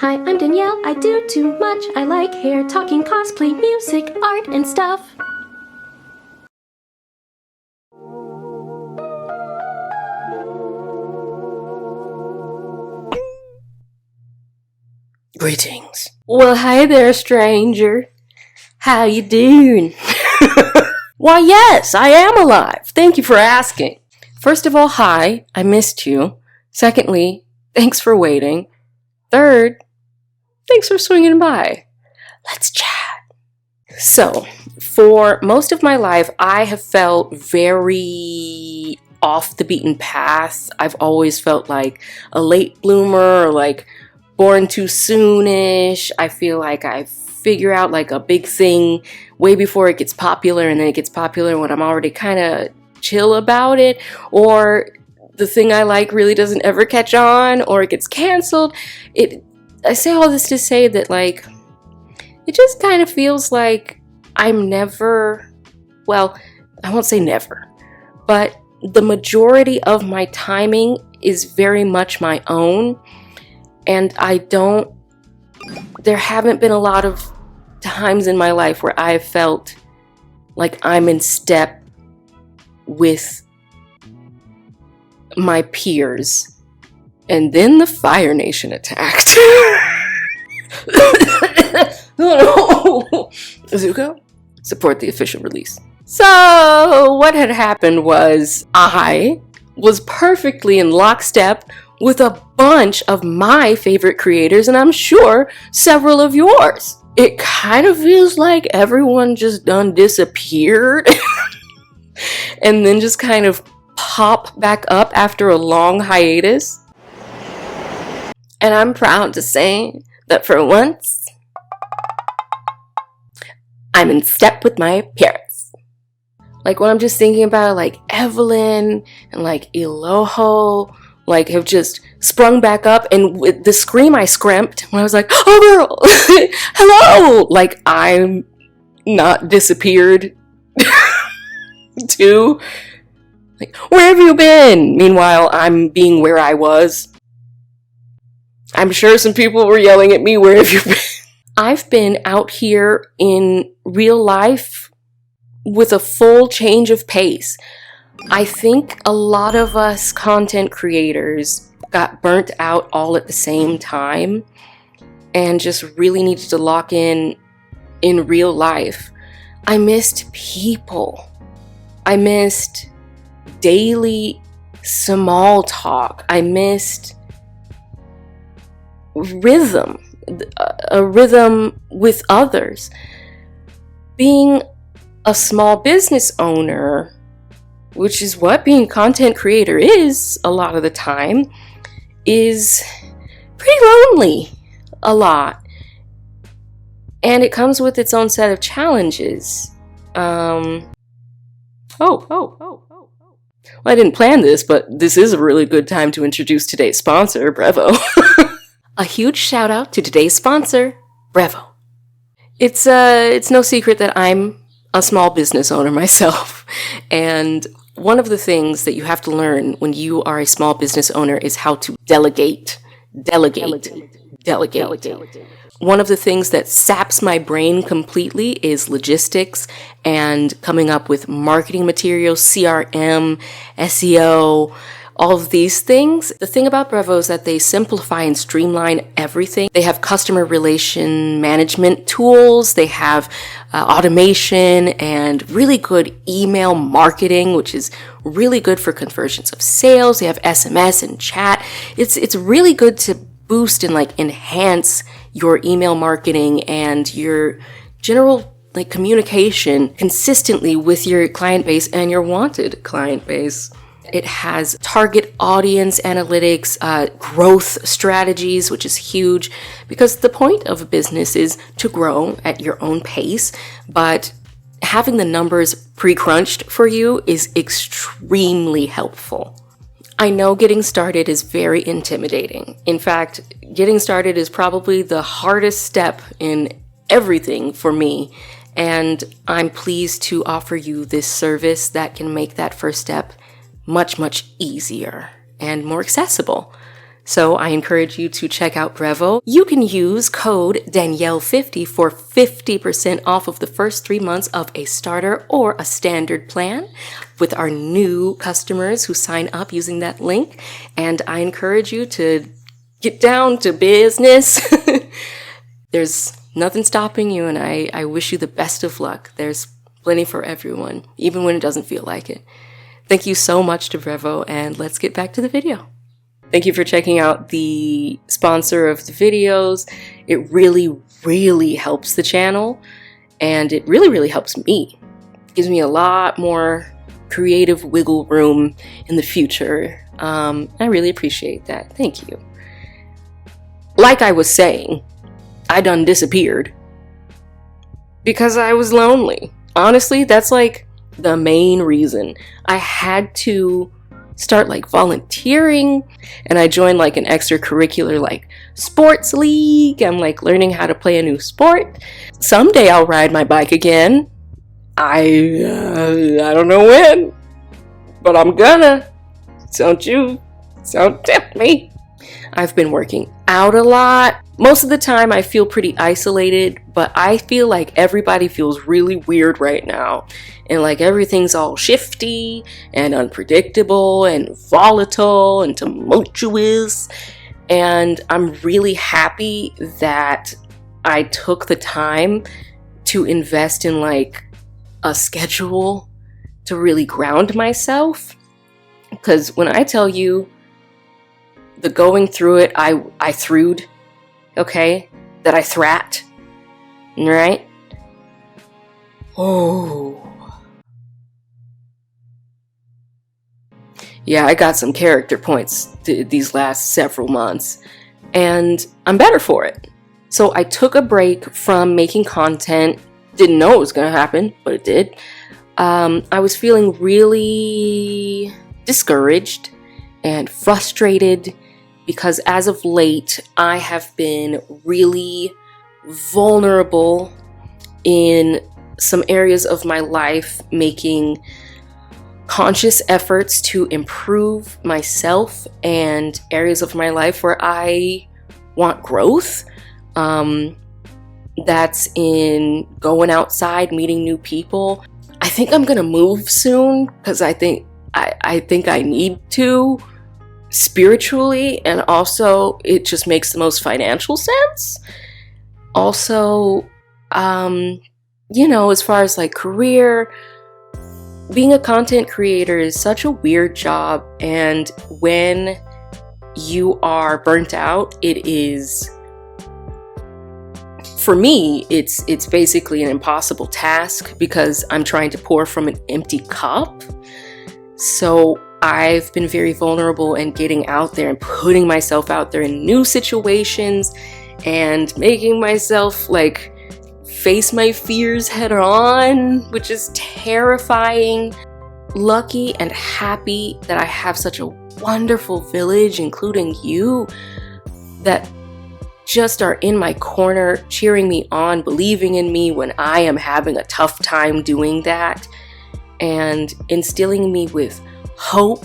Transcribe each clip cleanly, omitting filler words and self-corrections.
Hi, I'm Danielle. I do too much. I like hair, talking, cosplay, music, art, and stuff. Greetings. Well, hi there, stranger. How you doing? Why, yes, I am alive. Thank you for asking. First of all, hi, I missed you. Secondly, thanks for waiting. Third, thanks for swinging by. Let's chat. So, for most of my life, I have felt very off the beaten path. I've always felt like a late bloomer or like born too soonish. I feel like I figure out like a big thing way before it gets popular, and then it gets popular when I'm already kind of chill about it, or the thing I like really doesn't ever catch on, or it gets canceled. I say all this to say that like it just kind of feels like I'm never, well, I won't say never, but the majority of my timing is very much my own. And there haven't been a lot of times in my life where I've felt like I'm in step with my peers. And then the Fire Nation attacked. Zuko, support the official release. So what had happened was I was perfectly in lockstep with a bunch of my favorite creators, and I'm sure several of yours. It kind of feels like everyone just done disappeared and then just kind of pop back up after a long hiatus. And I'm proud to say that for once, I'm in step with my peers. Like when I'm just thinking about like Evelyn and like Eloho, like have just sprung back up, and with the scream I scrimped when I was like, oh girl, hello, like I'm not disappeared too. Like, where have you been? Meanwhile, I'm being where I was. I'm sure some people were yelling at me, where have you been? I've been out here in real life with a full change of pace. I think a lot of us content creators got burnt out all at the same time and just really needed to lock in real life. I missed people. I missed daily small talk. I missed rhythm, a rhythm with others. Being a small business owner, which is what being a content creator is a lot of the time, is pretty lonely a lot. And it comes with its own set of challenges. Well, I didn't plan this, but this is a really good time to introduce today's sponsor, Brevo. A huge shout out to today's sponsor, Brevo. It's no secret that I'm a small business owner myself, and one of the things that you have to learn when you are a small business owner is how to delegate. One of the things that saps my brain completely is logistics and coming up with marketing materials, CRM, SEO, all of these things. The thing about Brevo is that they simplify and streamline everything. They have customer relation management tools. They have automation and really good email marketing, which is really good for conversions of sales. They have SMS and chat. It's really good to boost and like enhance your email marketing and your general like communication consistently with your client base and your wanted client base. It has target audience analytics, growth strategies, which is huge because the point of a business is to grow at your own pace, but having the numbers pre-crunched for you is extremely helpful. I know getting started is very intimidating. In fact, getting started is probably the hardest step in everything for me, and I'm pleased to offer you this service that can make that first step much, much easier and more accessible. So I encourage you to check out Brevo. You can use code Danielle50 for 50% off of the first 3 months of a starter or a standard plan with our new customers who sign up using that link. And I encourage you to get down to business. There's nothing stopping you, and I wish you the best of luck. There's plenty for everyone, even when it doesn't feel like it. Thank you so much to Brevo, and let's get back to the video. Thank you for checking out the sponsor of the videos. It really, really helps the channel, and it really, really helps me. It gives me a lot more creative wiggle room in the future. I really appreciate that. Thank you. Like I was saying, I done disappeared because I was lonely. Honestly, that's like the main reason. I had to start like volunteering, and I joined like an extracurricular like sports league. I'm like learning how to play a new sport. Someday I'll ride my bike again. I don't know when, but I'm gonna. Don't tempt me. I've been working out a lot. Most of the time I feel pretty isolated, but I feel like everybody feels really weird right now. And like everything's all shifty and unpredictable and volatile and tumultuous. And I'm really happy that I took the time to invest in like a schedule to really ground myself. Because when I tell you the going through it, I threwed, okay? That I thrat, right? Oh. Yeah, I got some character points these last several months, and I'm better for it. So I took a break from making content. Didn't know it was gonna happen, but it did. I was feeling really discouraged and frustrated because as of late, I have been really vulnerable in some areas of my life, making conscious efforts to improve myself, and areas of my life where I want growth. That's in going outside, meeting new people. I think I'm gonna move soon because I think I need to, spiritually, and also it just makes the most financial sense. Also, as far as like career, being a content creator is such a weird job, and when you are burnt out, it is, for me, it's basically an impossible task because I'm trying to pour from an empty cup. So I've been very vulnerable in getting out there and putting myself out there in new situations and making myself like face my fears head on, which is terrifying. Lucky and happy that I have such a wonderful village, including you, that just are in my corner, cheering me on, believing in me when I am having a tough time doing that, and instilling me with hope.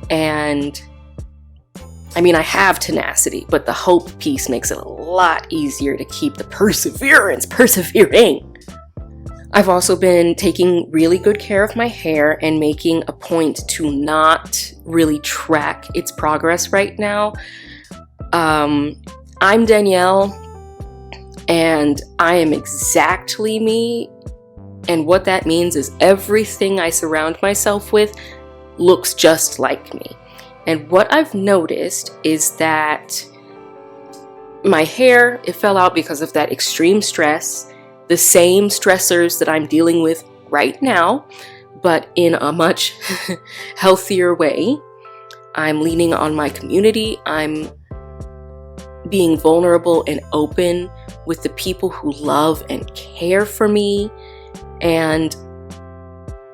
And I mean, I have tenacity, but the hope piece makes it a lot easier to keep the persevering. I've also been taking really good care of my hair and making a point to not really track its progress right now. I'm Danielle, and I am exactly me. And what that means is everything I surround myself with looks just like me. And what I've noticed is that my hair, it fell out because of that extreme stress, the same stressors that I'm dealing with right now, but in a much healthier way. I'm leaning on my community. I'm being vulnerable and open with the people who love and care for me. And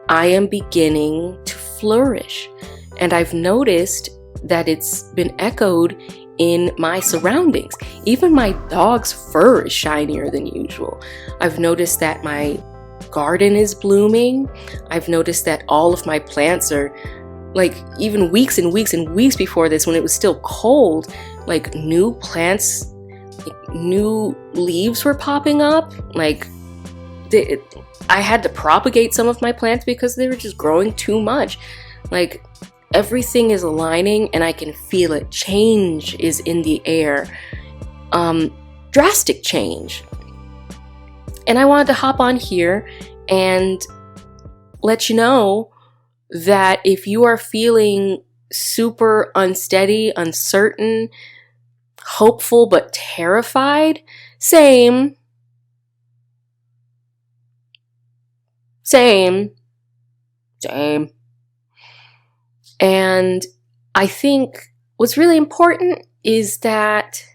I am beginning to flourish. And I've noticed that it's been echoed in my surroundings. Even my dog's fur is shinier than usual. I've noticed that my garden is blooming. I've noticed that all of my plants are, like, even weeks and weeks and weeks before this, when it was still cold, like new plants, like, new leaves were popping up. Like I had to propagate some of my plants because they were just growing too much. Like everything is aligning and I can feel it. Change is in the air. Drastic change. And I wanted to hop on here and let you know that if you are feeling super unsteady, uncertain, hopeful, but terrified, same. And I think what's really important is that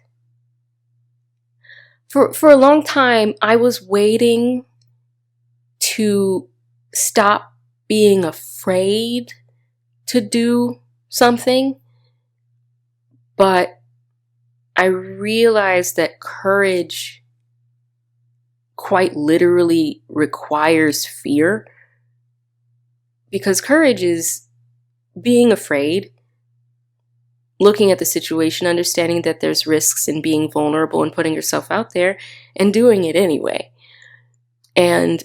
for a long time, I was waiting to stop being afraid to do something, but I realized that courage quite literally requires fear, because courage is being afraid, looking at the situation, understanding that there's risks in being vulnerable and putting yourself out there and doing it anyway. And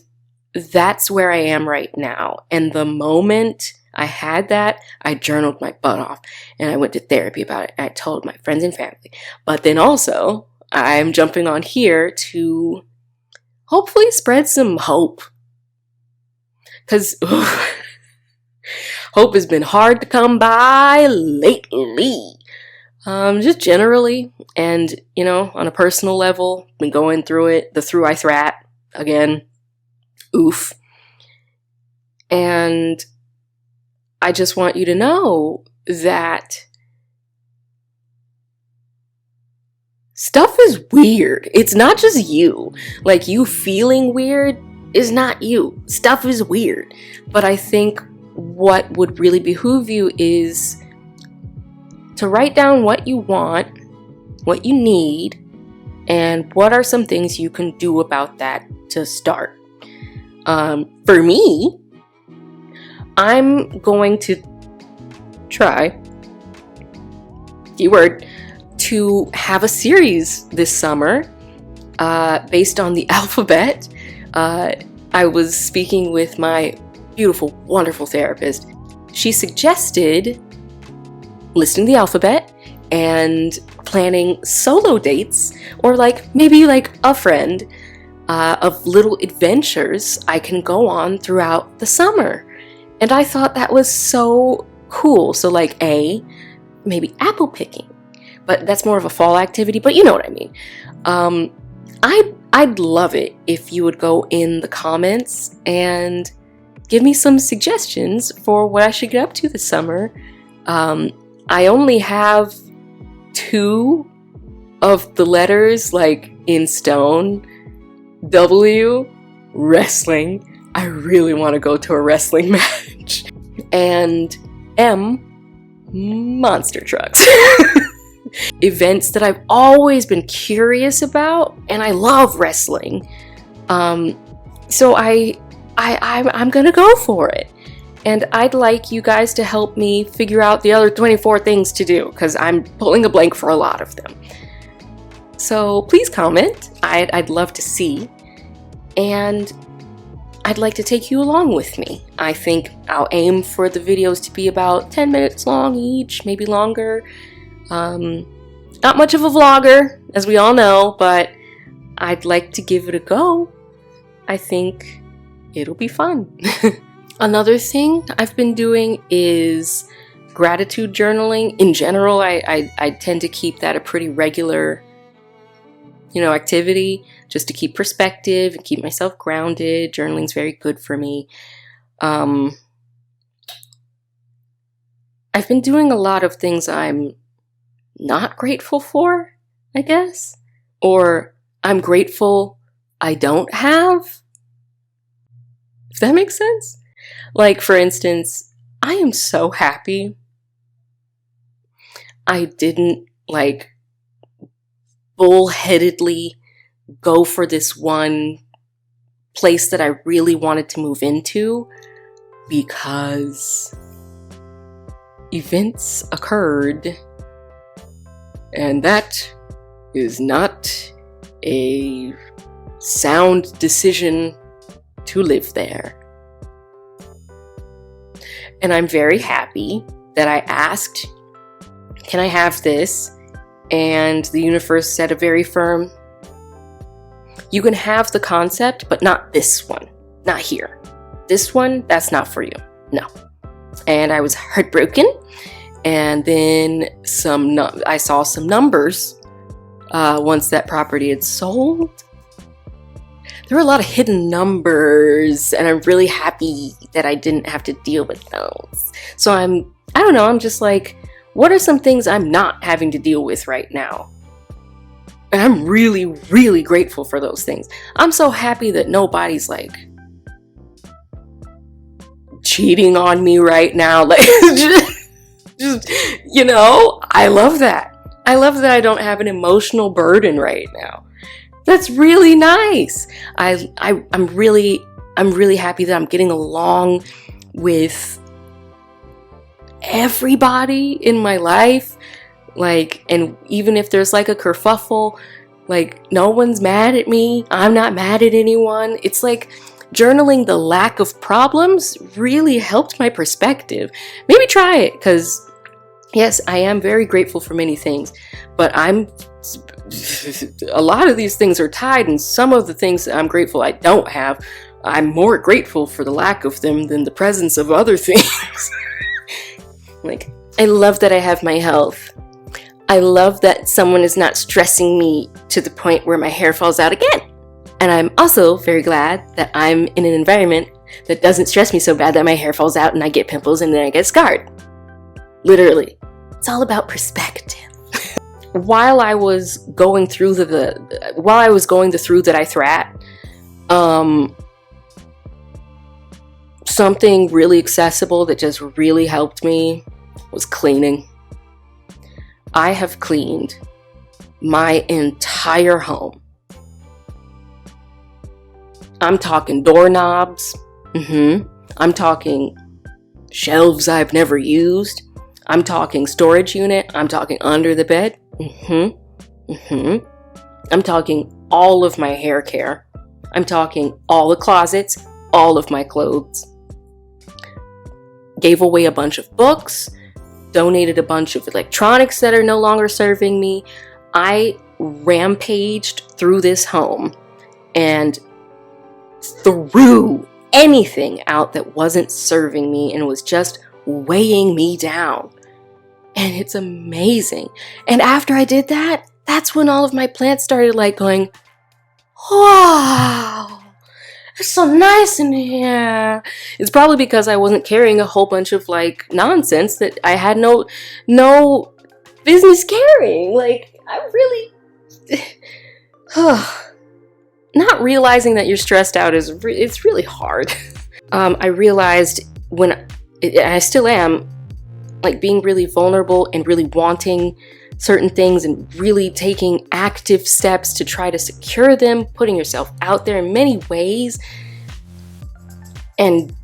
that's where I am right now. And the moment I had that, I journaled my butt off and I went to therapy about it. I told my friends and family. But then also, I'm jumping on here to hopefully spread some hope. Because hope has been hard to come by lately. Just generally. And, you know, on a personal level, been going through it. The through I thrat again. Oof. And I just want you to know that stuff is weird. It's not just you. Like, you feeling weird is not you. Stuff is weird. But I think what would really behoove you is to write down what you want, what you need, and what are some things you can do about that to start. For me, I'm going to try, keyword, to have a series this summer based on the alphabet. I was speaking with my beautiful, wonderful therapist. She suggested listing the alphabet and planning solo dates, or like maybe like a friend, of little adventures I can go on throughout the summer. And I thought that was so cool. So like maybe apple picking, but that's more of a fall activity, but you know what I mean. I'd love it if you would go in the comments and give me some suggestions for what I should get up to this summer. I only have 2 of the letters like in stone. W, wrestling. I really want to go to a wrestling match. And M, monster trucks. Events that I've always been curious about, and I love wrestling. So I'm gonna go for it. And I'd like you guys to help me figure out the other 24 things to do, because I'm pulling a blank for a lot of them. So please comment. I'd love to see. And I'd like to take you along with me. I think I'll aim for the videos to be about 10 minutes long each, maybe longer. Not much of a vlogger, as we all know, but I'd like to give it a go. I think it'll be fun. Another thing I've been doing is gratitude journaling. In general, I tend to keep that a pretty regular, activity, just to keep perspective and keep myself grounded. Journaling's very good for me. I've been doing a lot of things I'm not grateful for, I guess. Or I'm grateful I don't have. If that makes sense. Like, for instance, I am so happy I didn't, bullheadedly go for this one place that I really wanted to move into, because events occurred And that is not a sound decision to live there. And I'm very happy that I asked, can I have this? And the universe said a very firm, you can have the concept, but not this one. Not here. This one, that's not for you. No. And I was heartbroken. And then I saw some numbers once that property had sold. There were a lot of hidden numbers, and I'm really happy that I didn't have to deal with those. So I'm just like, what are some things I'm not having to deal with right now? And I'm really, really grateful for those things. I'm so happy that nobody's like cheating on me right now. Like, just, I love that. I love that I don't have an emotional burden right now. That's really nice. I'm really happy that I'm getting along with everybody in my life. Like, and even if there's like a kerfuffle, like no one's mad at me. I'm not mad at anyone. It's like journaling the lack of problems really helped my perspective. Maybe try it, because yes, I am very grateful for many things, but a lot of these things are tied, and some of the things that I'm grateful I don't have, I'm more grateful for the lack of them than the presence of other things. Like, I love that I have my health. I love that someone is not stressing me to the point where my hair falls out again. And I'm also very glad that I'm in an environment that doesn't stress me so bad that my hair falls out and I get pimples and then I get scarred. Literally. It's all about perspective. While I was going through through that I threat, something really accessible that just really helped me was cleaning. I have cleaned my entire home. I'm talking doorknobs. I'm talking shelves I've never used. I'm talking storage unit. I'm talking under the bed. I'm talking all of my hair care. I'm talking all the closets, all of my clothes. Gave away a bunch of books, donated a bunch of electronics that are no longer serving me. I rampaged through this home and threw anything out that wasn't serving me and was just weighing me down. And it's amazing. And after I did that, that's when all of my plants started going, wow, it's so nice in here. It's probably because I wasn't carrying a whole bunch of nonsense that I had no business carrying. I really, not realizing that you're stressed out it's really hard. I realized I still am, being really vulnerable and really wanting certain things and really taking active steps to try to secure them, putting yourself out there in many ways and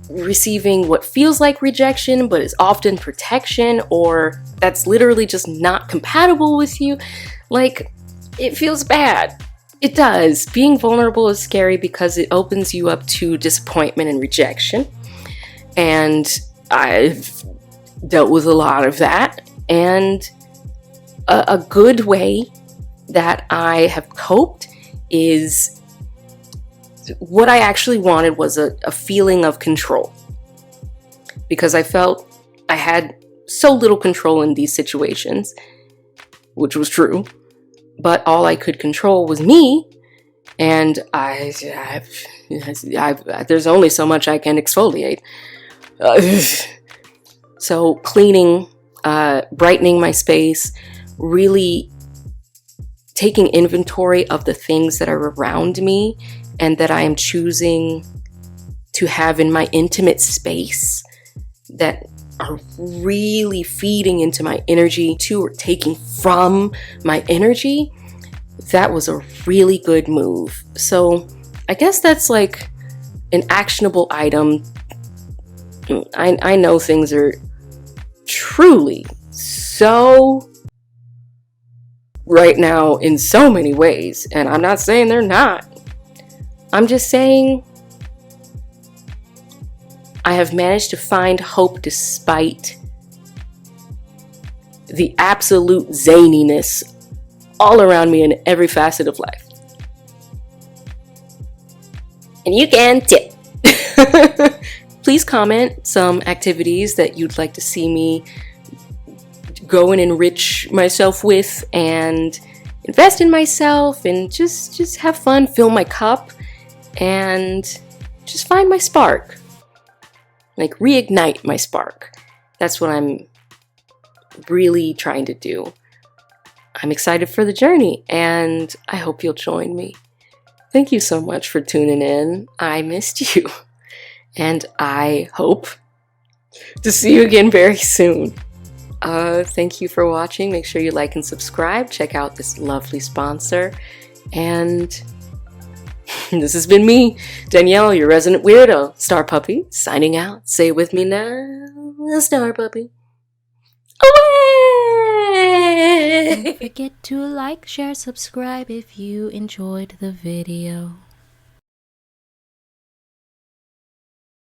receiving what feels like rejection but is often protection, or that's literally just not compatible with you. It feels bad. It does. Being vulnerable is scary because it opens you up to disappointment and rejection. And I've dealt with a lot of that. And a good way that I have coped is what I actually wanted was a feeling of control. Because I felt I had so little control in these situations, which was true. But all I could control was me, and there's only so much I can exfoliate. So cleaning, brightening my space, really taking inventory of the things that are around me and that I am choosing to have in my intimate space that are really feeding into my energy too, or taking from my energy. That was a really good move. So I guess that's an actionable item. I know things are truly so right now in so many ways, and I'm not saying they're not. I'm just saying I have managed to find hope despite the absolute zaniness all around me in every facet of life. And you can too. Please comment some activities that you'd like to see me go and enrich myself with, and invest in myself, and just have fun, fill my cup, and just find my spark. Like, reignite my spark. That's what I'm really trying to do. I'm excited for the journey, and I hope you'll join me. Thank you so much for tuning in. I missed you, and I hope to see you again very soon. Thank you for watching. Make sure you like and subscribe. Check out this lovely sponsor. And this has been me, Danielle, your resident weirdo, StarPuppy, signing out. Say it with me now, StarPuppy. Away! Don't forget to like, share, subscribe if you enjoyed the video.